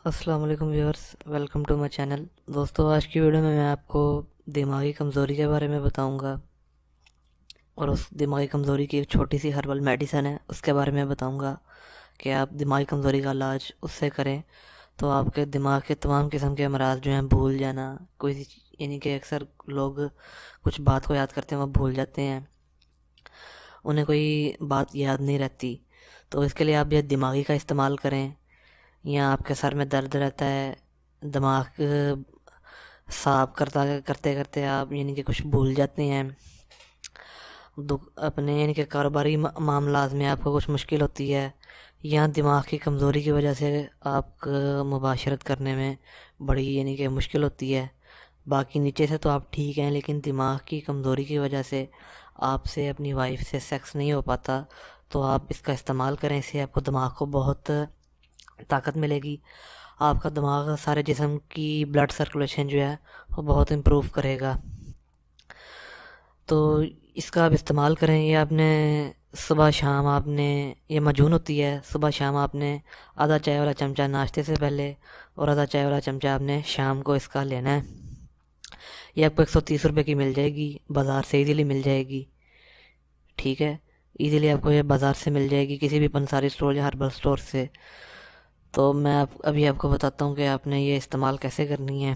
السلام علیکم viewers, welcome to my channel. دوستو، آج کی ویڈیو میں آپ کو دماغی کمزوری کے بارے میں بتاؤں گا، اور اس دماغی کمزوری کی ایک چھوٹی سی ہربل میڈیسن ہے، اس کے بارے میں بتاؤں گا کہ آپ دماغی کمزوری کا علاج اس سے کریں تو آپ کے دماغ کے تمام قسم کے امراض جو ہیں، بھول جانا، یعنی کہ اکثر لوگ کچھ بات کو یاد کرتے ہیں وہ بھول جاتے ہیں، انہیں کوئی بات یاد نہیں رہتی، تو اس کے لیے آپ یہ دماغی کا استعمال کریں، یا آپ کے سر میں درد رہتا ہے، دماغ صاف کرتے کرتے آپ یعنی کہ کچھ بھول جاتے ہیں، اپنے یعنی کہ کاروباری معاملات میں آپ کو کچھ مشکل ہوتی ہے، یا دماغ کی کمزوری کی وجہ سے آپ کو مباشرت کرنے میں بڑی یعنی کہ مشکل ہوتی ہے، باقی نیچے سے تو آپ ٹھیک ہیں لیکن دماغ کی کمزوری کی وجہ سے آپ سے اپنی وائف سے سیکس نہیں ہو پاتا، تو آپ اس کا استعمال کریں، اس سے آپ کو دماغ کو بہت طاقت ملے گی، آپ کا دماغ سارے جسم کی بلڈ سرکولیشن جو ہے وہ بہت امپروو کرے گا۔ تو اس کا آپ استعمال کریں، یہ آپ نے صبح شام آپ نے، یہ مجون ہوتی ہے، صبح شام آپ نے آدھا چائے والا چمچہ ناشتے سے پہلے اور آدھا چائے والا چمچہ آپ نے شام کو اس کا لینا ہے۔ یہ آپ کو 130 روپے کی مل جائے گی، بازار سے ایزیلی مل جائے گی، ٹھیک ہے، ایزیلی آپ کو یہ بازار سے مل جائے گی، کسی بھی پنساری اسٹور یا ہربل اسٹور سے۔ تو میں ابھی آپ کو بتاتا ہوں کہ آپ نے یہ استعمال کیسے کرنی ہے۔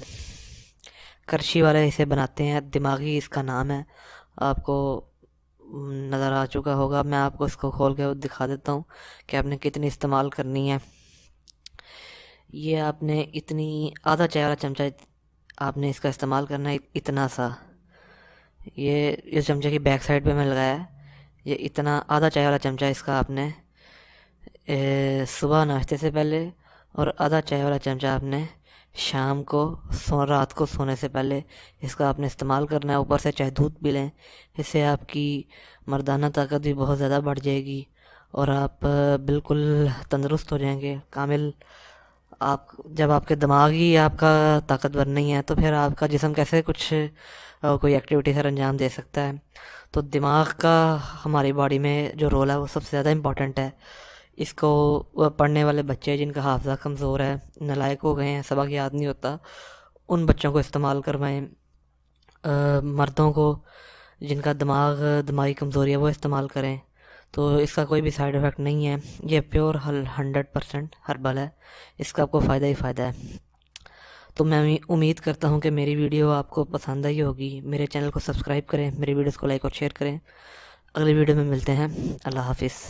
کرشی والے اسے بناتے ہیں، دماغی اس کا نام ہے، آپ کو نظر آ چکا ہوگا، میں آپ کو اس کو کھول کے دکھا دیتا ہوں کہ آپ نے کتنی استعمال کرنی ہے۔ یہ آپ نے آدھا چائے والا چمچہ آپ نے اس کا استعمال کرنا ہے، اتنا سا، یہ اس چمچے کی بیک سائڈ پہ میں لگایا ہے، یہ اتنا آدھا چائے والا چمچہ اس کا آپ نے صبح ناشتے سے پہلے، اور آدھا چائے والا چمچہ آپ نے شام کو رات کو سونے سے پہلے اس کا آپ نے استعمال کرنا ہے۔ اوپر سے چاہے دودھ بھی لیں، اس سے آپ کی مردانہ طاقت بھی بہت زیادہ بڑھ جائے گی، اور آپ بالکل تندرست ہو جائیں گے کامل۔ جب آپ کے دماغ ہی آپ کا طاقتور نہیں ہے تو پھر آپ کا جسم کیسے کوئی ایکٹیویٹی سر انجام دے سکتا ہے۔ تو دماغ کا ہماری باڈی میں جو رول ہے وہ سب سے زیادہ امپورٹنٹ ہے۔ اس کو پڑھنے والے بچے جن کا حافظہ کمزور ہے، نالائق ہو گئے ہیں، سبق یاد نہیں ہوتا، ان بچوں کو استعمال کروائیں۔ مردوں کو جن کا دماغی کمزوری ہے وہ استعمال کریں، تو اس کا کوئی بھی سائیڈ ایفیکٹ نہیں ہے، یہ پیور 100% ہربل ہے، اس کا آپ کو فائدہ ہی فائدہ ہے۔ تو میں امید کرتا ہوں کہ میری ویڈیو آپ کو پسند آئی ہوگی، میرے چینل کو سبسکرائب کریں، میری ویڈیوز کو لائک اور شیئر کریں۔ اگلی ویڈیو میں ملتے ہیں، اللہ حافظ۔